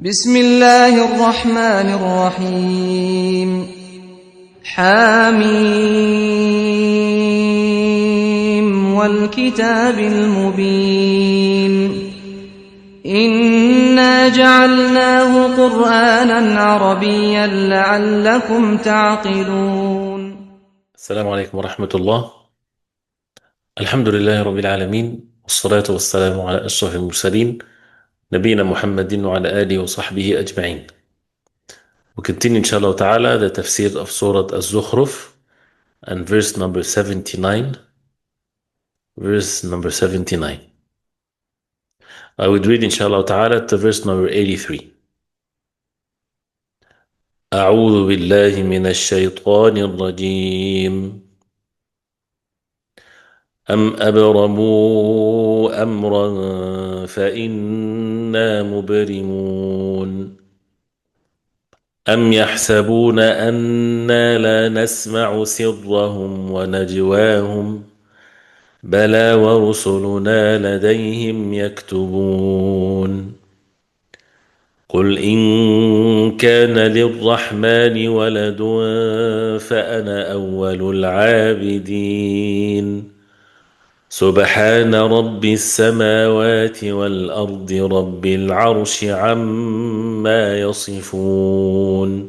بسم الله الرحمن الرحيم حميم والكتاب المبين إنا جعلناه قرآنا عربيا لعلكم تعقلون. السلام عليكم ورحمة الله. الحمد لله رب العالمين، والصلاة والسلام على أشرف المرسلين نبينا محمد وعلى آله وصحبه أجمعين. We continue inshallah ta'ala the tafsir of Surah Az-Zukhruf and verse number 79. Verse number 79. I would read inshallah ta'ala to verse number 83. أعوذ بالله من الشيطان الرجيم. أم أبرموا أمرا فإنا مبرمون أم يحسبون أنا لا نسمع سرهم ونجواهم بلى ورسلنا لديهم يكتبون قل إن كان للرحمن ولد فأنا أول العابدين سبحان رب السماوات والأرض رب العرش عما يصفون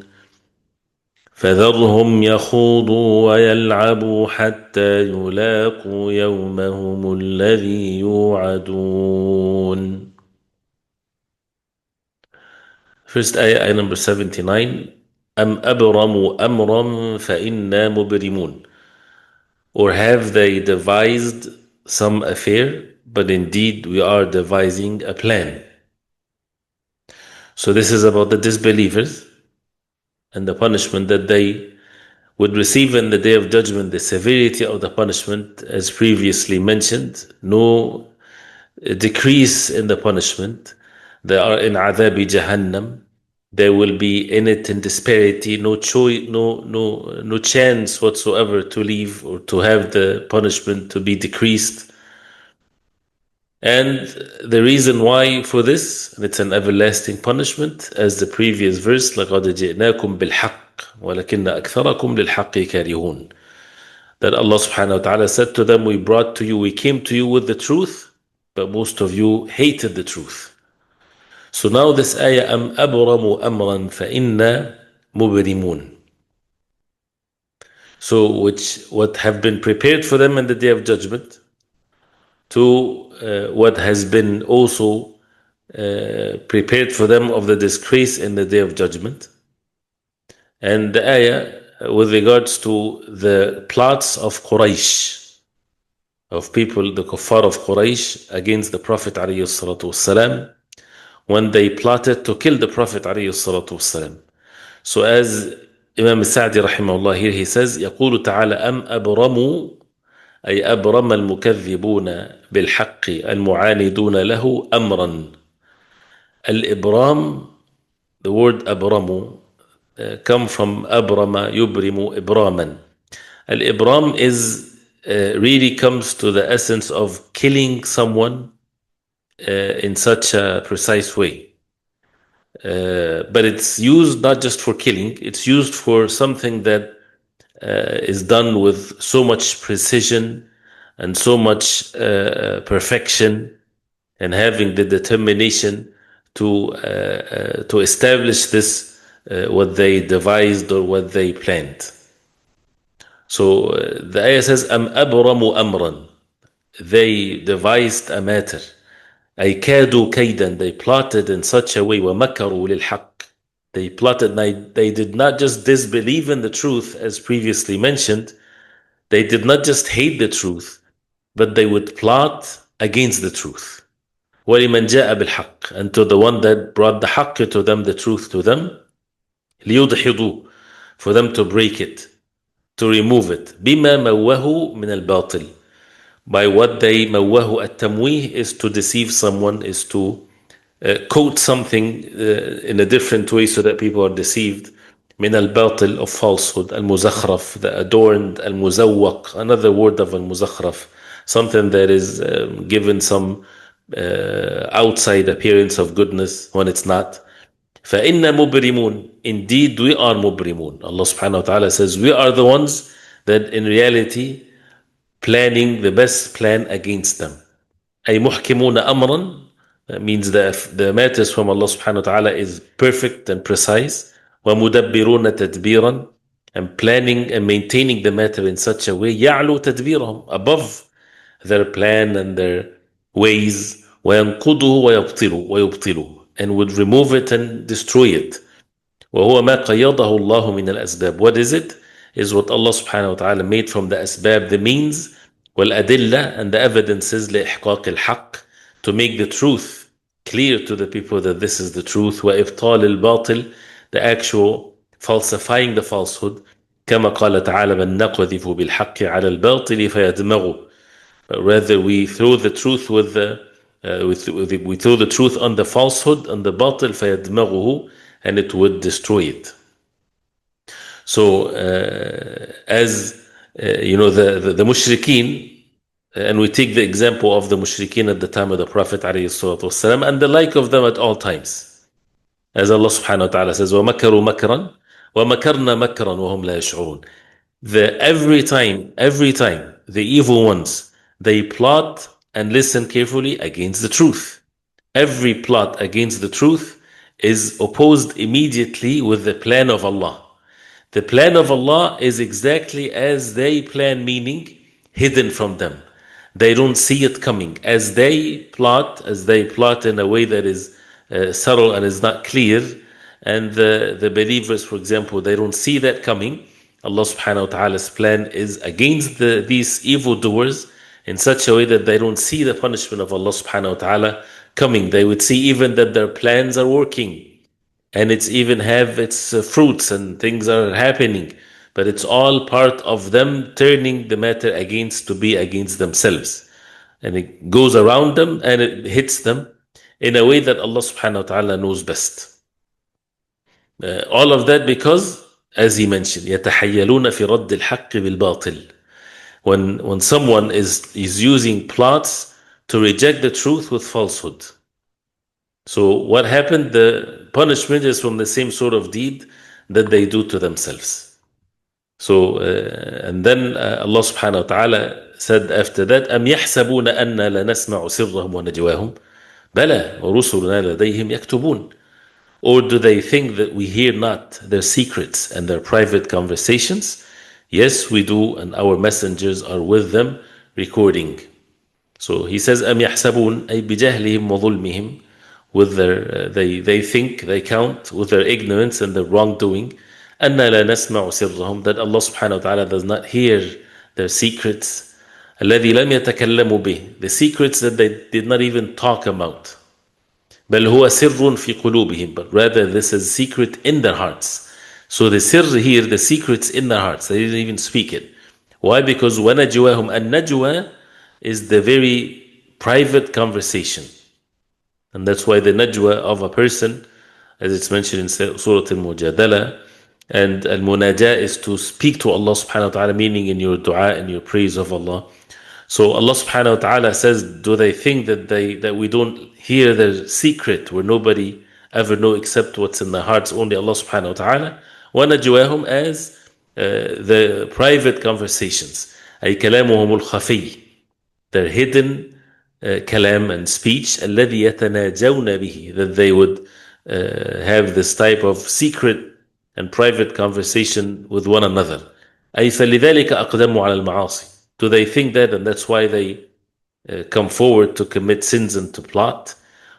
فذرهم يخوضوا ويلعبوا حتى يلاقوا يومهم الذي يوعدون. First ayah number 79. أم أبرموا أمرا فإنا مبرمون. Or have they devised some affair, but indeed we are devising a plan. So this is about the disbelievers and the punishment that they would receive in the day of judgment, the severity of the punishment as previously mentioned, no decrease in the punishment. They are in adhabi jahannam. They will be in it in disparity, no choice, no chance whatsoever to leave or to have the punishment to be decreased. And the reason why for this, and it's an everlasting punishment, as the previous verse, لَقَدْ جِئْنَاكُمْ بِالْحَقِّ وَلَكِنَّ أَكْثَرَكُمْ لِلْحَقِّ كَارِهُونَ. That Allah subhanahu wa ta'ala said to them, we came to you with the truth, but most of you hated the truth. So now this ayah, أَمْ أَبْرَمُوا أَمْرًا فَإِنَّا مُبْرِمُونَ. So what have been prepared for them in the day of judgment, to what has been also prepared for them of the disgrace in the day of judgment. And the ayah with regards to the plots of Quraysh, of people, the kuffar of Quraysh against the Prophet ﷺ, when they plotted to kill the Prophet ﷺ. So as Imam Sa'di rahimahullah here, he says, يقول تعالى أم أبرموا أي أبرم المكذبون بالحق المعاندون له أمرا. الإبرام, the word أبرموا, come from أبرم يبرم إبراما. Al-Ibram is really comes to the essence of killing someone in such a precise way. But it's used not just for killing, it's used for something that is done with so much precision and so much perfection, and having the determination to establish this, what they devised or what they planned. So the ayah says, أَمْ أَبْرَمُوا أَمْرًا. They devised a matter. أي كادوا كيدا. They plotted in such a way. وَمَكَرُوا لِلْحَقِّ. They plotted, they did not just disbelieve in the truth as previously mentioned. They did not just hate the truth, but they would plot against the truth. وَلِمَنْ جَاءَ بِالْحَقِّ. And to the one that brought the haqq to them, the truth to them. لِيُضْحِضُوا. For them to break it, to remove it. بِمَا مَوَّهُ مِنَ الْبَاطِلِ. By what they مَوَّهُ. التمويه is to deceive someone, is to quote something in a different way so that people are deceived. من الباطل, of falsehood. المزخرف, the adorned. المزوق, another word of المزخرف, something that is given some outside appearance of goodness when it's not. فإن مبرمون. Indeed, we are مبرمون. Allah subhanahu wa ta'ala says, we are the ones that in reality planning the best plan against them. أي محكمون أمرا. That means that the matters from Allah subhanahu wa ta'ala is perfect and precise. ومدبرون تدبيرا. And planning and maintaining the matter in such a way يعلو تدبيرهم, above their plan and their ways. وينقضه ويبطله, and would remove it and destroy it. وهو ما قيضه الله من الأسباب. What is it? Is what Allah subhanahu wa ta'ala made from the asbab, the means, والأدلة, and the evidences, لإحقاق الحق, to make the truth clear to the people that this is the truth. وإبطال الباطل, the actual falsifying the falsehood. كما قال تعالى بل نقذف بالحق على الباطل فيدمغه. But rather we throw the truth with the we throw the truth on the falsehood, on the batil, فيدمغه, and it would destroy it. So as you know, the mushrikeen, and we take the example of the mushrikeen at the time of the Prophet ﷺ, and the like of them at all times. As Allah subhanahu wa ta'ala says, وَمَكَرُوا مَكْرًا وَمَكَرْنَا مَكْرًا وَهُمْ لَا يَشْعُرُونَ. Every time, the evil ones, they plot and listen carefully against the truth. Every plot against the truth is opposed immediately with the plan of Allah. The plan of Allah is exactly as they plan, meaning hidden from them. They don't see it coming. As they plot in a way that is subtle and is not clear, and the believers, for example, they don't see that coming. Allah subhanahu wa ta'ala's plan is against these evildoers in such a way that they don't see the punishment of Allah subhanahu wa ta'ala coming. They would see even that their plans are working, and it's even have its fruits and things are happening, but it's all part of them turning the matter to be against themselves, and it goes around them and it hits them in a way that Allah subhanahu wa ta'ala knows best. All of that because, as he mentioned, يتحيلون في رد الحق بالباطل. When someone is using plots to reject the truth with falsehood. So what happened? The punishment is from the same sort of deed that they do to themselves. So and then Allah subhanahu wa ta'ala said after that, أَمْ يَحْسَبُونَ أَنَّا لَنَسْمَعُ سِرَّهُمْ وَنَجْوَاهُمْ بَلَى وَرُسُلُنَا لَدَيْهِمْ يَكْتُبُونَ. Or do they think that we hear not their secrets and their private conversations? Yes, we do, and our messengers are with them recording. So he says, أَمْ يَحْسَبُونَ أي بِجَهْلِهِمْ وَظُلْمِهِمْ, with their they think, they count with their ignorance and their wrongdoing, أَنَّا لَا نَسْمَعُ سِرَّهُم, that Allah subhanahu wa ta'ala does not hear their secrets. الَّذِي لَمْ يَتَكَلَّمُوا بِهِ, the secrets that they did not even talk about. بَلْ هُوَ سِرٌّ فِي قُلُوبِهِمْ, but rather this is secret in their hearts. So the sirr here, the secrets in their hearts, they didn't even speak it. Why? Because وَنَجْوَاهُمْ, النَّجْوَى is the very private conversation. And that's why the najwa of a person, as it's mentioned in Surah Al-Mujadala, and Al-Munajah is to speak to Allah subhanahu wa ta'ala, meaning in your dua and your praise of Allah. So Allah subhanahu wa ta'ala says, do they think that we don't hear their secret, where nobody ever know except what's in their hearts, only Allah subhanahu wa ta'ala? وَنَجْوَاهُمْ as the private conversations, أي كلامهم الخفي, their hidden kalam and speech, الذي يتناجون به, that they would have this type of secret and private conversation with one another. أي فلذلك أقدموا على المعاصي. Do they think that, and that's why they come forward to commit sins and to plot?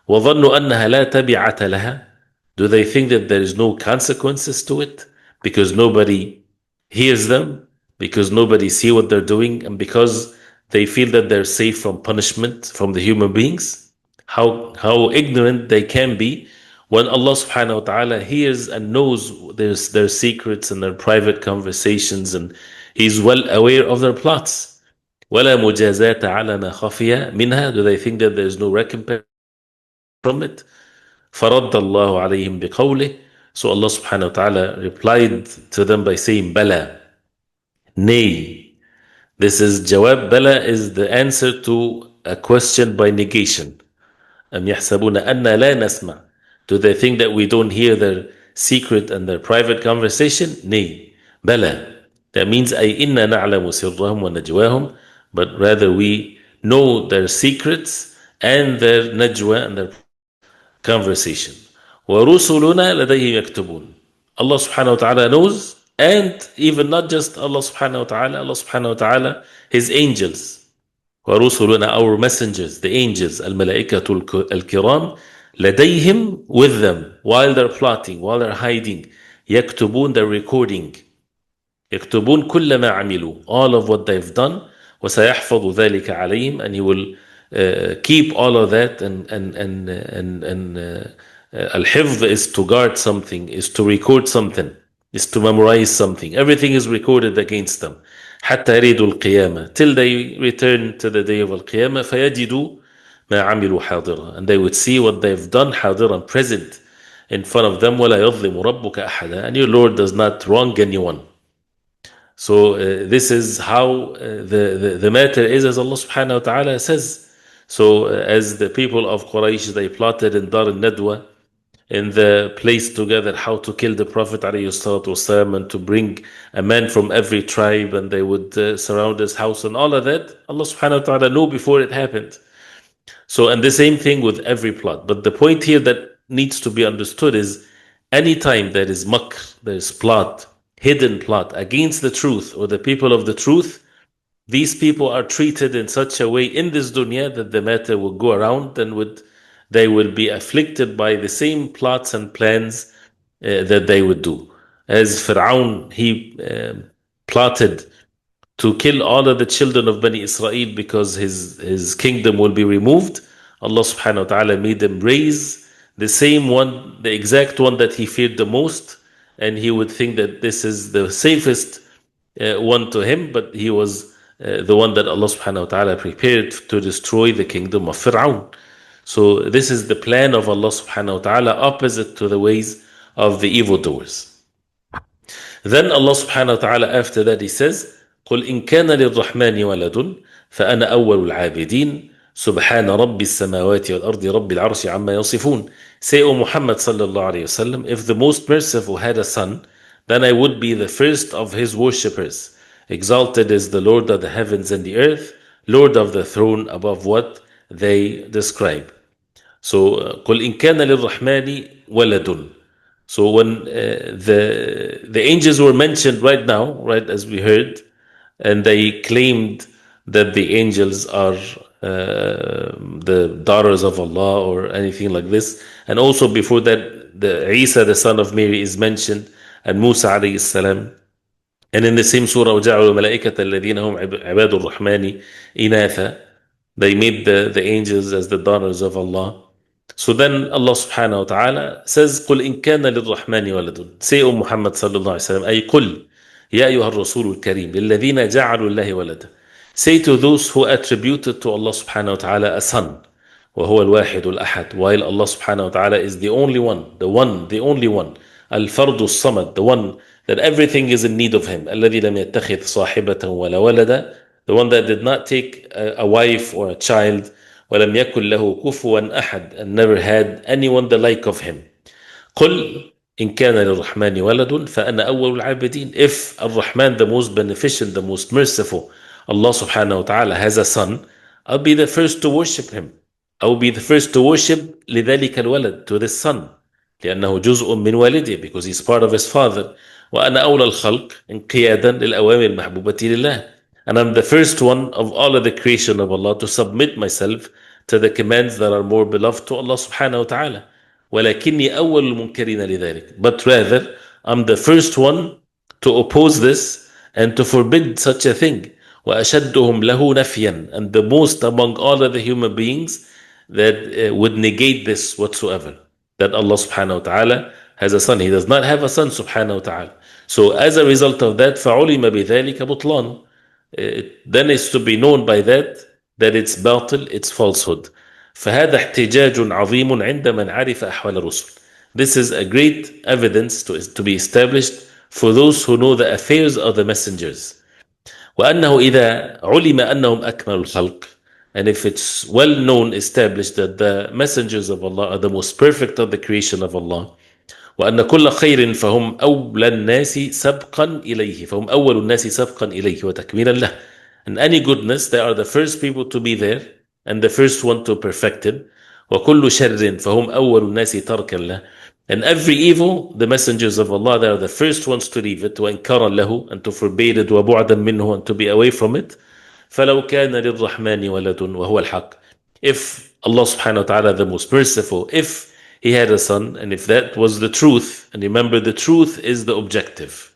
وظنوا أنها لا تبعة لها. Do they think that there is no consequences to it? Because nobody hears them, because nobody sees what they're doing, and because they feel that they're safe from punishment from the human beings? How ignorant they can be when Allah subhanahu wa ta'ala hears and knows their secrets and their private conversations, and He's well aware of their plots. وَلَا مُجَازَاةَ عَلَى مَا خَفِيَ مِنْهَا. Do they think that there is no recompense from it? فَرَدَّ اللَّهُ عَلَيْهِمْ بِقَوْلِهِ. So Allah subhanahu wa ta'ala replied to them by saying, Bala, nay. This is jawab. Bala is the answer to a question by negation. أَمْ يَحْسَبُونَ أَنَّا لَا نَسْمَعُ. Do they think that we don't hear their secret and their private conversation? Nay, bala. That means أي إنا نعلم سرهم ونجواهم, but rather we know their secrets and their najwa and their conversation. وَرُسُلُنَا لَدَيْهِمْ يَكْتُبُونَ. Allah subhanahu wa ta'ala knows, and even not just Allah subhanahu wa ta'ala, His angels. وَرُسُلُنَا, our messengers, the angels, al-malaikatul al-kiram, لَدَيْهِمْ, with them, while they're plotting, while they're hiding. يَكْتُبُونَ, they're recording. يكتبون كل ما عملوا, all of what they've done. وسيحفظ ذلك عليهم, and He will keep all of that. And al-hifz is to guard something, is to record something, is to memorize something. Everything is recorded against them. حتى يريدوا القيامة, till they return to the day of al-qiyamah. فيجدوا ما عملوا حاضرا, and they would see what they've done حاضرا, present in front of them. ولا يظلم ربك أحدا, and your Lord does not wrong anyone. So this is how the matter is, as Allah subhanahu wa ta'ala says. So as the people of Quraysh, they plotted in Dar al-Nadwa, in the place together, how to kill the Prophet ﷺ, and to bring a man from every tribe, and they would surround his house and all of that. Allah subhanahu wa ta'ala knew before it happened. So, and the same thing with every plot. But the point here that needs to be understood is, anytime there is makr, there is plot, hidden plot against the truth or the people of the truth, these people are treated in such a way in this dunya that the matter will go around, and they will be afflicted by the same plots and plans that they would do. As Fir'aun, he plotted to kill all of the children of Bani Israel because his kingdom will be removed. Allah subhanahu wa ta'ala made him raise the same one, the exact one that he feared the most, and he would think that this is the safest one to him, but he was the one that Allah subhanahu wa ta'ala prepared to destroy the kingdom of Fir'aun. So this is the plan of Allah subhanahu wa ta'ala, opposite to the ways of the evildoers. Then Allah subhanahu wa ta'ala, after that, He says, قُلْ إِن كَانَ لِلرَّحْمَنِ وَلَدٌ فَأَنَا أَوَّلُ الْعَابِدِينَ سُبْحَانَ رَبِّ السَّمَاوَاتِ وَالْأَرْضِ رَبِّ الْعَرْشِ عَمَّا يَصِفُونَ. Say, O Muhammad sallallahu alayhi wasallam, if the Most Merciful had a son, then I would be the first of His worshippers. Exalted is the Lord of the heavens and the earth, Lord of the throne above what they describe. So, قُلْ إِن كَانَ لِلرَّحْمَنِ وَلَدٌ. So when the angels were mentioned right now, right as we heard, and they claimed that the angels are the daughters of Allah or anything like this, and also before that, the Isa, the son of Mary, is mentioned, and Musa alayhi salam. And in the same surah, وَجَعَلُوا الْمَلَائِكَةَ الَّذِينَ هُمْ عِبَادُ الرَّحْمَنِ إِنَاثًا, they made the angels as the daughters of Allah. So then Allah subhanahu wa ta'ala says, قُلْ إِن كَانَ لِلرَّحْمَنِ وَلَدٌ. Say, O Muhammad sallallahu alayhi wa sallam, أي قُلْ يَا أَيُّهَا الرَّسُولُ الْكَرِيمِ لِلَّذِينَ جَعَلُوا اللَّهِ وَلَدًا. Say to those who attributed to Allah subhanahu wa ta'ala a son, وَهُوَ الْوَاحِدُ الْأَحَدُ, while Allah subhanahu wa ta'ala is the only one, the only one, الْفَرْدُ الصَّمَدُ, the one that everything is in need of Him, الَّذِي لَمْ يَتَّخِذْ صَاحِبَةً وَلَا وَلَدًا, the one that did not take a wife or a child, وَلَمْ يَكُنْ لَهُ كُفُوًا أَحَدٌ, and never had anyone the like of Him. قُلْ إِن كَانَ لِلرَّحْمَنِ وَلَدٌ فَأَنَا أَوَّلُ الْعَابِدِينَ. If Ar-Rahman, the most beneficent, the most merciful, Allah subhanahu wa ta'ala, has a son, I'll be the first to worship Him. I will be the first to worship لذلك الولد, to this son, لأنه جزء من والده, because he's part of his father. وأنا أولى الخلق انقيادا للأوامر المحبوبة لله. And I'm the first one of all of the creation of Allah to submit myself to the commands that are more beloved to Allah subhanahu wa ta'ala. وَلَكِنِّي أَوَّلُ الْمُنْكَرِينَ لِذَلِكَ. But rather, I'm the first one to oppose this and to forbid such a thing. وَأَشَدُّهُمْ لَهُ نَفْيًا. And the most among all of the human beings that would negate this whatsoever. That Allah subhanahu wa ta'ala has a son. He does not have a son subhanahu wa ta'ala. So as a result of that, فَعُلِمَ بِذَلِكَ بُطْلَانٌ. Then it's to be known by that it's batil, it's falsehood. فهذا احتجاج عظيم عند من عرف أحوال الرسل. This is a great evidence to be established for those who know the affairs of the messengers. وأنه إذا علم أنهم أكمل الخلق. and if it's well known, established that the messengers of Allah are the most perfect of the creation of Allah, وأن كل خير فهم أولى الناس سبقا إليه فهم أول الناس سبقا إليه وتكميلا له. And any goodness, they are the first people to be there and the first one to perfect it. وكل شر فهم أول الناس تركا له. And every evil, the messengers of Allah, they are the first ones to leave it, وإنكارا له, and to forbid it, وبعدا منه, and to be away from it. فلو كان للرحمن ولد وهو الحق. If Allah subhanahu wa ta'ala, the most merciful, if He had a son, and if that was the truth, and remember the truth is the objective,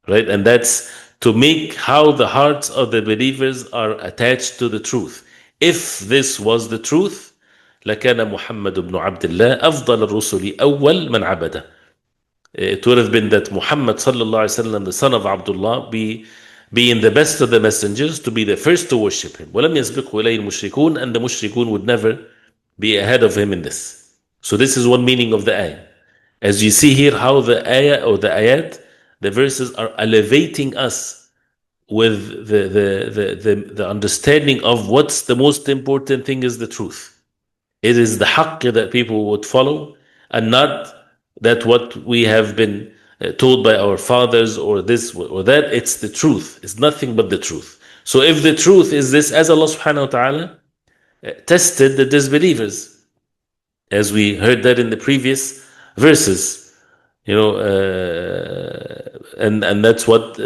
right? And that's to make how the hearts of the believers are attached to the truth. If this was the truth, لكان محمد بن عبد الله أفضل الرسل أول من عبده. It would have been that Muhammad sallallahu alaihi wasallam, the son of Abdullah, being the best of the messengers, to be the first to worship him. ولم يسبقه إليه المشركون, and the mushrikun would never be ahead of him in this. So this is one meaning of the ayah. As you see here, how the ayah or the ayat, the verses are elevating us with the understanding of what's the most important thing is the truth. It is the haqq that people would follow, and not that what we have been told by our fathers or this or that. It's the truth. It's nothing but the truth. So if the truth is this, as Allah subhanahu wa ta'ala tested the disbelievers, as we heard that in the previous verses, and that's what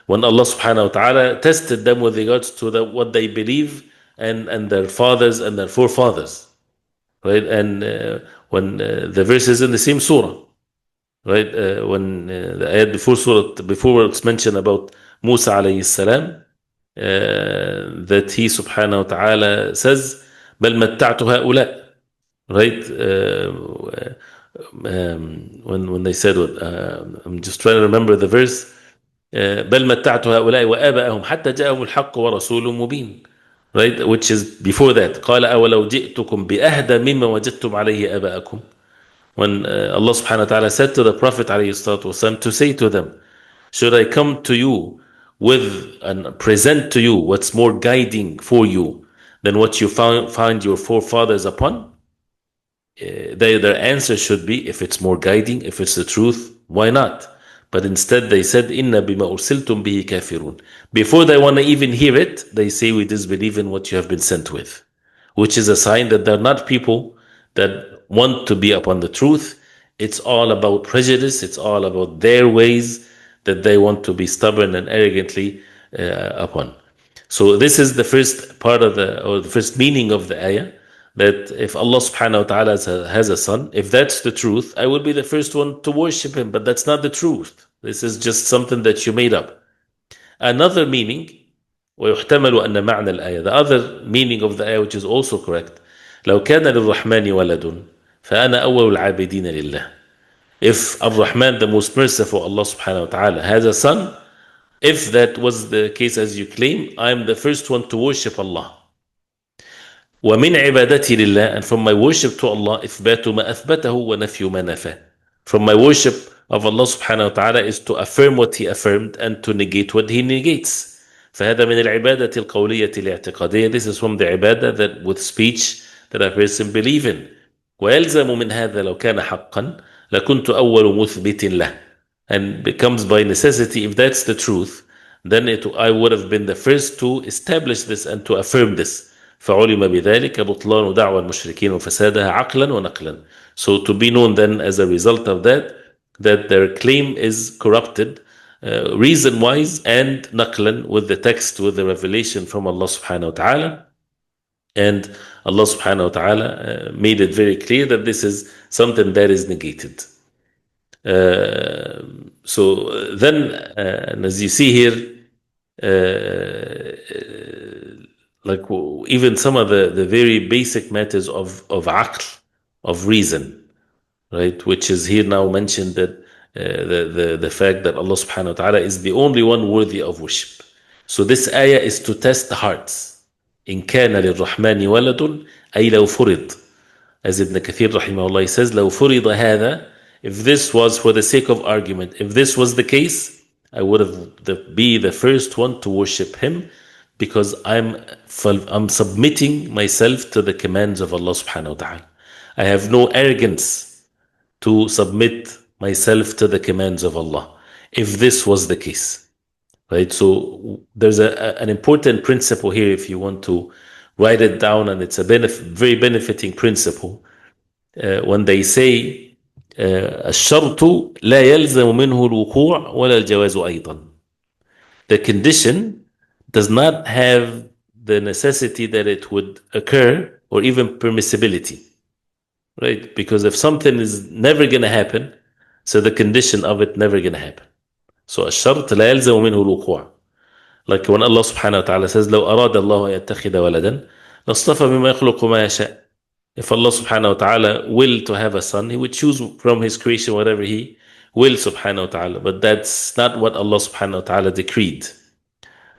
when Allah subhanahu wa ta'ala tested them with regards to what they believe and their fathers and their forefathers, right? And when the verses in the same surah, right? When the ayat before it's mentioned about Musa alayhi salam, that he subhanahu wa ta'ala says, بل متعت هؤلاء. Right? When they said, I'm just trying to remember the verse, بل متعت هؤلاء وآباءهم حتى جاءهم الحق ورسول مبين. Right? Which is before that. قال أولو جئتكم بأهدى مما وجدتم عليه آباءكم. When Allah subhanahu wa ta'ala said to the Prophet عليه الصلاة والسلام to say to them, should I come to you with and present to you what's more guiding for you than what you find your forefathers upon? Their answer should be, if it's more guiding, if it's the truth, why not? But instead they said, Inna bima ursiltum bihi kafirun. Before they want to even hear it, they say, we disbelieve in what you have been sent with, which is a sign that they're not people that want to be upon the truth. It's all about prejudice. It's all about their ways that they want to be stubborn and arrogantly upon. So this is the first part of the first meaning of the ayah, that if Allah subhanahu wa ta'ala has a son, if that's the truth, I would be the first one to worship him, but that's not the truth. This is just something that you made up. Another meaning, ويحتمل أن معنى الآية, the other meaning of the ayah, which is also correct, لو كان للرحمن ولد فأنا أول العابدين لله. If Ar-Rahman, the most merciful Allah subhanahu wa ta'ala, has a son, if that was the case as you claim, I'm the first one to worship Allah. ومن عبادتي لله, and from my worship to Allah, إثبات ما أثبته ونفي ما نفاه. From my worship of Allah subhanahu wa ta'ala is to affirm what He affirmed and to negate what He negates. فهذا من العبادة القولية الاعتقادية. This is from the ibadah that with speech that a person believe in. ويلزم من هذا لو كان حقا لكنت أول مثبت له. And becomes by necessity, if that's the truth, then I would have been the first to establish this and to affirm this. فعلم بذلك بطلان دعوى المشركين وفسادها عقلا ونقلا. So to be known then as a result of that their claim is corrupted reason-wise and naqlan, with the text, with the revelation from Allah subhanahu wa ta'ala. And Allah subhanahu wa ta'ala made it very clear that this is something that is negated. So then, as you see here, like even some of the very basic matters of aql, of reason, right, which is here now mentioned, that the fact that Allah subhanahu wa ta'ala is the only one worthy of worship. So this ayah is to test the hearts. إن كان للرحمن ولد أي لو فرض, as Ibn Kathir rahimahullah, he says, لو فرض هذا, if this was for the sake of argument, if this was the case, I would have be the first one to worship him, because I'm submitting myself to the commands of Allah subhanahu wa ta'ala. I have no arrogance to submit myself to the commands of Allah, if this was the case. Right? So there's an important principle here if you want to write it down, and it's a very benefiting principle. When they say الشرط لا يلزم منه الوقوع ولا الجواز أيضا. The condition does not have the necessity that it would occur or even permissibility. Right? Because if something is never going to happen, so the condition of it never going to happen. So الشرط لا يلزم منه الوقوع. Like when Allah subhanahu wa ta'ala says لو أراد الله أن يتخذ ولدا لاصطفى مما يخلق ما يشاء. If Allah subhanahu wa ta'ala will to have a son, He would choose from His creation whatever He will subhanahu wa ta'ala. But that's not what Allah subhanahu wa ta'ala decreed.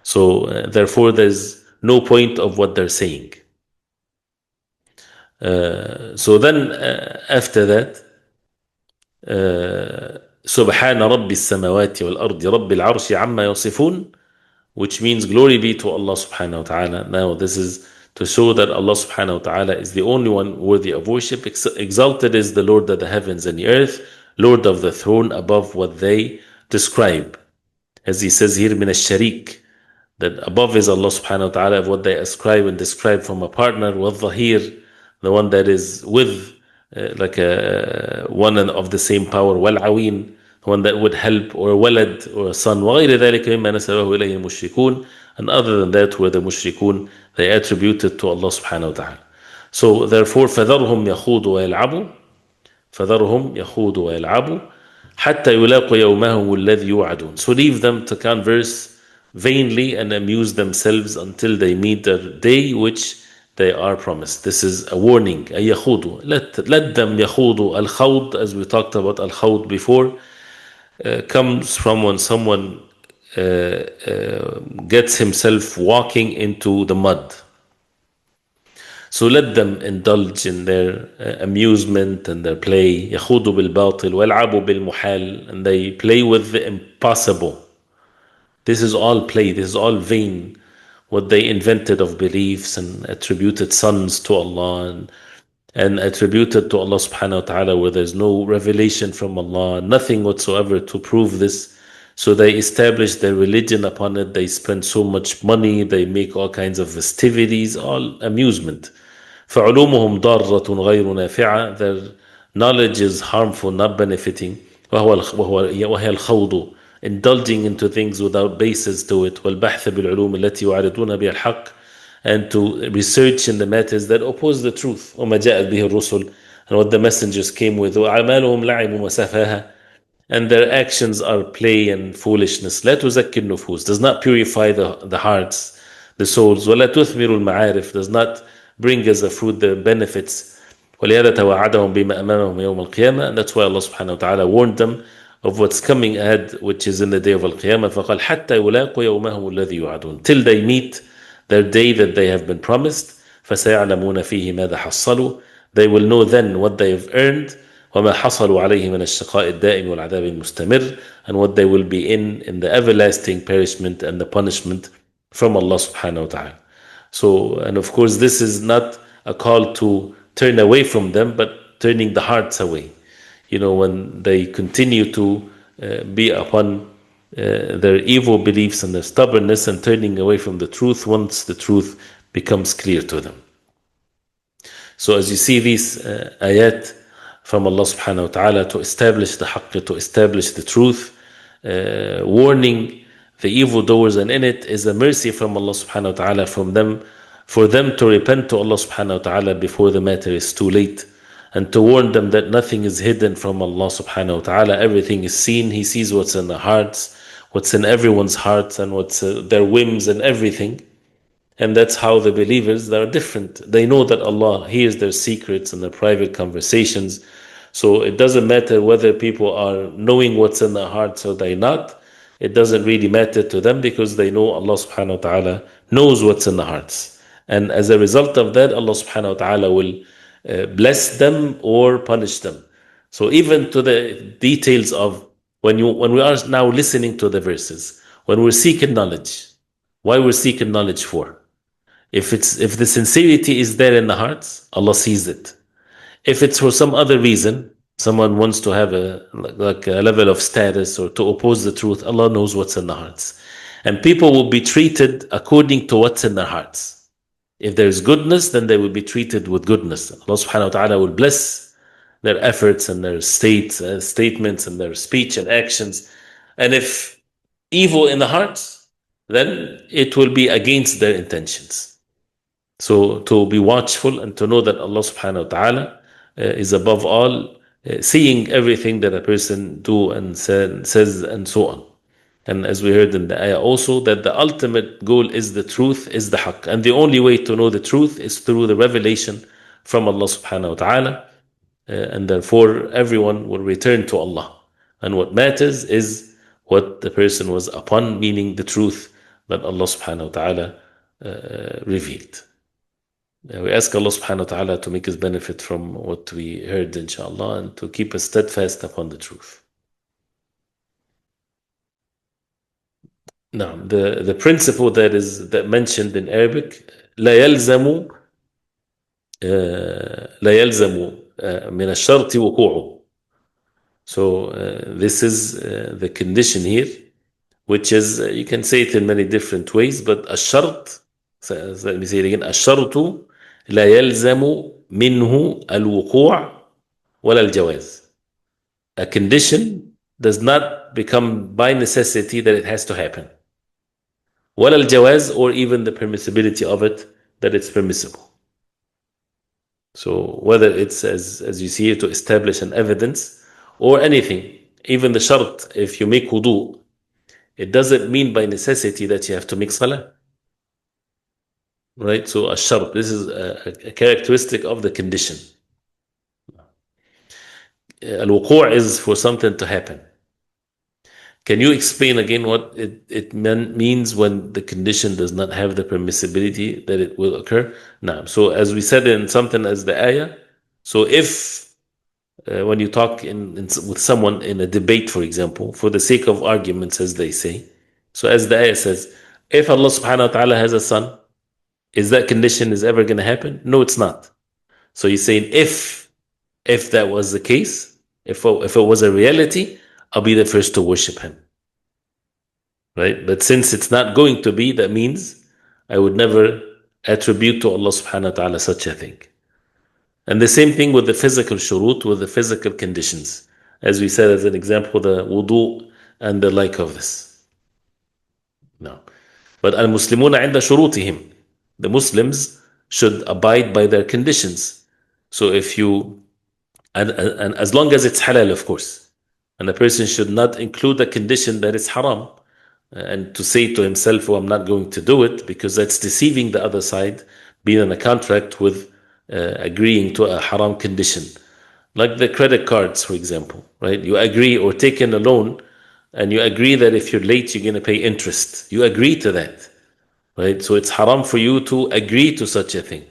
So therefore there's no point of what they're saying. So then after that, سبحان رب السماوات والأرض رب العرش عما يصفون, which means glory be to Allah subhanahu wa ta'ala. Now this is to show that Allah subhanahu wa ta'ala is the only one worthy of worship. Exalted is the Lord of the heavens and the earth, Lord of the throne above what they describe. As He says here, min al-sharik, that above is Allah subhanahu wa ta'ala of what they ascribe and describe from a partner, wal-dhahir, the one that is with like a one of the same power, wal-aween, one that would help, or walad, or a son, وغير ذلك مما نسبه إليه المشركون. And other than that, where the mushrikun, they attributed to Allah subhanahu wa ta'ala. So therefore, فَذَرْهُمْ يَخُوضُ وَيَلْعَبُوا فَذَرْهُمْ يَخُوضُ وَيَلْعَبُوا حَتَّى يُلَاقُوا يَوْمَهُمُ الَّذِي يُوعَدُونَ. So leave them to converse vainly and amuse themselves until they meet the day which they are promised. This is a warning. يَخُوضُ. Let them يَخُوضُ. Al-khawd, as we talked about al-khawd before, comes from when someone gets himself walking into the mud. So let them indulge in their amusement and their play. يخوض بالباطل ويلعبوا بالمحال, and they play with the impossible. This is all play, this is all vain. What they invented of beliefs and attributed sons to Allah and attributed to Allah subhanahu wa ta'ala where there's no revelation from Allah, nothing whatsoever to prove this. So they establish their religion upon it. They spend so much money. They make all kinds of festivities, all amusement. فَعُلُومُهُمْ ضَارَّةٌ غَيْرُ نَافِعَةٌ. Their knowledge is harmful, not benefiting. وَهِيَ الْخَوْضُ. Indulging into things without basis to it. وَالْبَحْثِ بِالْعُلُومِ الَّتِي يُعَارِضُونَ بِهَا الْحَقِّ. And to research in the matters that oppose the truth. وَمَا جَاءَتْ بِهِ الرُّسُلُ. And what the messengers came with. وَأَعْمَالُهُمْ لَعِبٌ وَسَفَاهَةٌ. And their actions are play and foolishness. لا تزكي النفوس. Does not purify the hearts, the souls. ولا تثمر المعارف. Does not bring as a fruit the benefits. ولهذا توعدهم بما أمامهم يوم القيامة. And that's why Allah subhanahu wa ta'ala warned them of what's coming ahead, which is in the day of Al-Qiyamah. فقال حتى يلاقوا يومهم الذي يوعدون. Till they meet their day that they have been promised. فسيعلمون فيه ماذا حصلوا. They will know then what they have earned. وما حصلوا عليه من الشقاء الدائم والعذاب المستمر, and what they will be in the everlasting perishment and the punishment from Allah subhanahu wa ta'ala. So, and of course this is not a call to turn away from them, but turning the hearts away. You know, when they continue to be upon their evil beliefs and their stubbornness and turning away from the truth once the truth becomes clear to them. So as you see these ayat from Allah subhanahu wa ta'ala to establish the haqq, to establish the truth, warning the evildoers, and in it is a mercy from Allah subhanahu wa ta'ala for them to repent to Allah subhanahu wa ta'ala before the matter is too late, and to warn them that nothing is hidden from Allah subhanahu wa ta'ala. Everything is seen. He sees what's in the hearts, what's in everyone's hearts, and what's their whims and everything. And that's how the believers, they are different. They know that Allah hears their secrets and their private conversations. So it doesn't matter whether people are knowing what's in their hearts or they're not. It doesn't really matter to them, because they know Allah subhanahu wa ta'ala knows what's in the hearts. And as a result of that, Allah subhanahu wa ta'ala will bless them or punish them. So even to the details of when we are now listening to the verses, when we're seeking knowledge, Why we're seeking knowledge for? If the sincerity is there in the hearts, Allah sees it. If it's for some other reason, someone wants to have like a level of status or to oppose the truth, Allah knows what's in the hearts. And people will be treated according to what's in their hearts. If there's goodness, then they will be treated with goodness. Allah subhanahu wa ta'ala will bless their efforts and their statements and their speech and actions. And if evil in the hearts, then it will be against their intentions. So to be watchful and to know that Allah subhanahu wa ta'ala is above all, seeing everything that a person do and says and so on. And as we heard in the ayah also, that the ultimate goal is the truth, is the haqq. And the only way to know the truth is through the revelation from Allah subhanahu wa ta'ala. And therefore everyone will return to Allah. And what matters is what the person was upon, meaning the truth that Allah subhanahu wa ta'ala revealed. We ask Allah subhanahu wa ta'ala to make us benefit from what we heard, inshallah, and to keep us steadfast upon the truth. Now, the principle that mentioned in Arabic, لا يلزم من الشرط وقوعه. So this is the condition here, which is, you can say it in many different ways, but الشرط, so let me say it again, الشرط لا يلزم منه الوقوع ولا الجواز. A condition does not become by necessity that it has to happen. ولا الجواز, or even the permissibility of it, that it's permissible. So whether it's as you see here to establish an evidence or anything, even the shart, if you make wudu, it doesn't mean by necessity that you have to make salah. Right? So a shart, this is a characteristic of the condition. Al-wuqu' is for something to happen. Can you explain again what it means when the condition does not have the permissibility that it will occur? Now, so as we said in something as the ayah, so if when you talk with someone in a debate, for example, for the sake of arguments, as they say, so as the ayah says, if Allah subhanahu wa ta'ala has a son, is that condition is ever going to happen? No, it's not. So he's saying if that was the case, if it was a reality, I'll be the first to worship him. Right? But since it's not going to be, that means I would never attribute to Allah subhanahu wa ta'ala such a thing. And the same thing with the physical shurut, with the physical conditions. As we said as an example, the wudu and the like of this. No. But al-Muslimuna inda shurutihim. The Muslims should abide by their conditions. So if you, and as long as it's halal, of course. And a person should not include a condition that is haram and to say to himself, oh, I'm not going to do it, because that's deceiving the other side, being in a contract with agreeing to a haram condition. Like the credit cards, for example, right? You agree, or taking a loan, and you agree that if you're late, you're going to pay interest. You agree to that, right? So it's haram for you to agree to such a thing.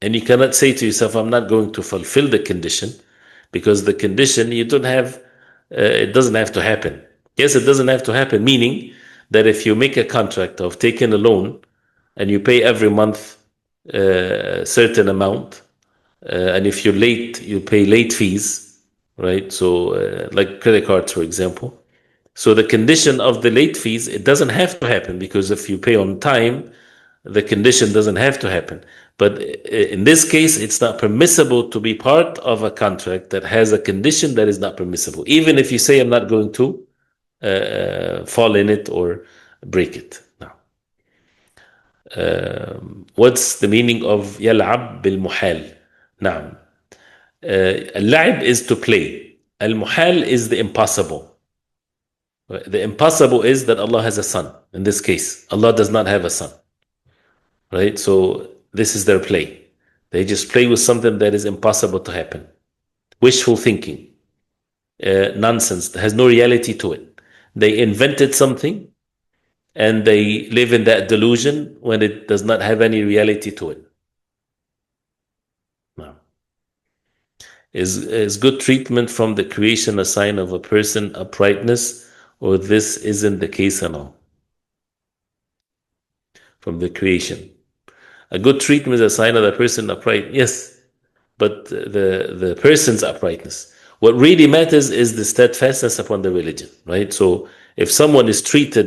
And you cannot say to yourself, I'm not going to fulfill the condition, because the condition, you don't have, it doesn't have to happen. Yes, it doesn't have to happen, meaning that if you make a contract of taking a loan and you pay every month a certain amount, and if you're late, you pay late fees, right? So like credit cards, for example. So the condition of the late fees, it doesn't have to happen, because if you pay on time, the condition doesn't have to happen. But in this case, it's not permissible to be part of a contract that has a condition that is not permissible, even if you say, I'm not going to fall in it or break it. Now, what's the meaning of يلعب بالمحال? نعم. اللعب is to play. Al-muhal is the impossible. The impossible is that Allah has a son. In this case, Allah does not have a son. Right? So this is their play. They just play with something that is impossible to happen. Wishful thinking. Nonsense. That has no reality to it. They invented something and they live in that delusion when it does not have any reality to it. Now, is good treatment from the creation a sign of a person uprightness, or this isn't the case at all? from the creation. A good treatment is a sign of the person upright. Yes, but the person's uprightness. What really matters is the steadfastness upon the religion, right? So if someone is treated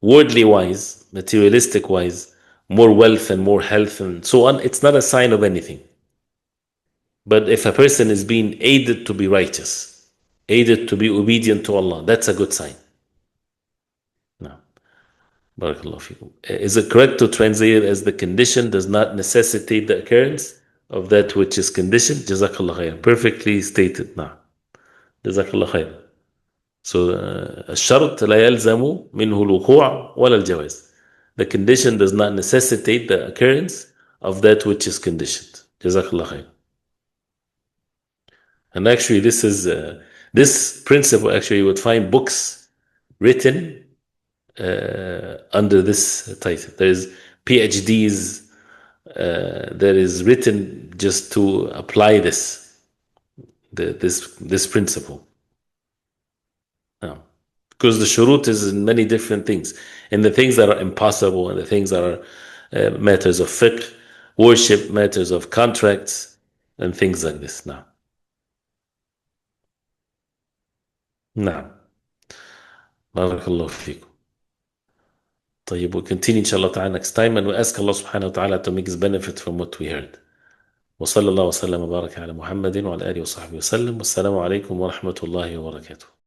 worldly wise, materialistic wise, more wealth and more health and so on, it's not a sign of anything. But if a person is being aided to be righteous, aided to be obedient to Allah, that's a good sign. Now, barakallahu fikum. Is it correct to translate it as the condition does not necessitate the occurrence of that which is conditioned? Jazakallah khair. Perfectly stated. Now, jazakallah khair. So, الشرط لا يلزم منه الوقوع ولا الجواز. The condition does not necessitate the occurrence of that which is conditioned. Jazakallah khair. And actually, this principle. Actually, you would find books written under this title. There is PhDs that is written just to apply this principle. Now, because the shurut is in many different things, and the things that are impossible, and the things that are matters of fiqh, worship, matters of contracts, and things like this. Now. Barakallahu fikum. طيب, we'll continue inshallah ta'ala next time, and we ask Allah subhanahu wa ta'ala to make us benefit from what we heard. وصلى الله وسلم وبارك على محمد وعلى آله وصحبه وسلم. والسلام عليكم ورحمة الله وبركاته.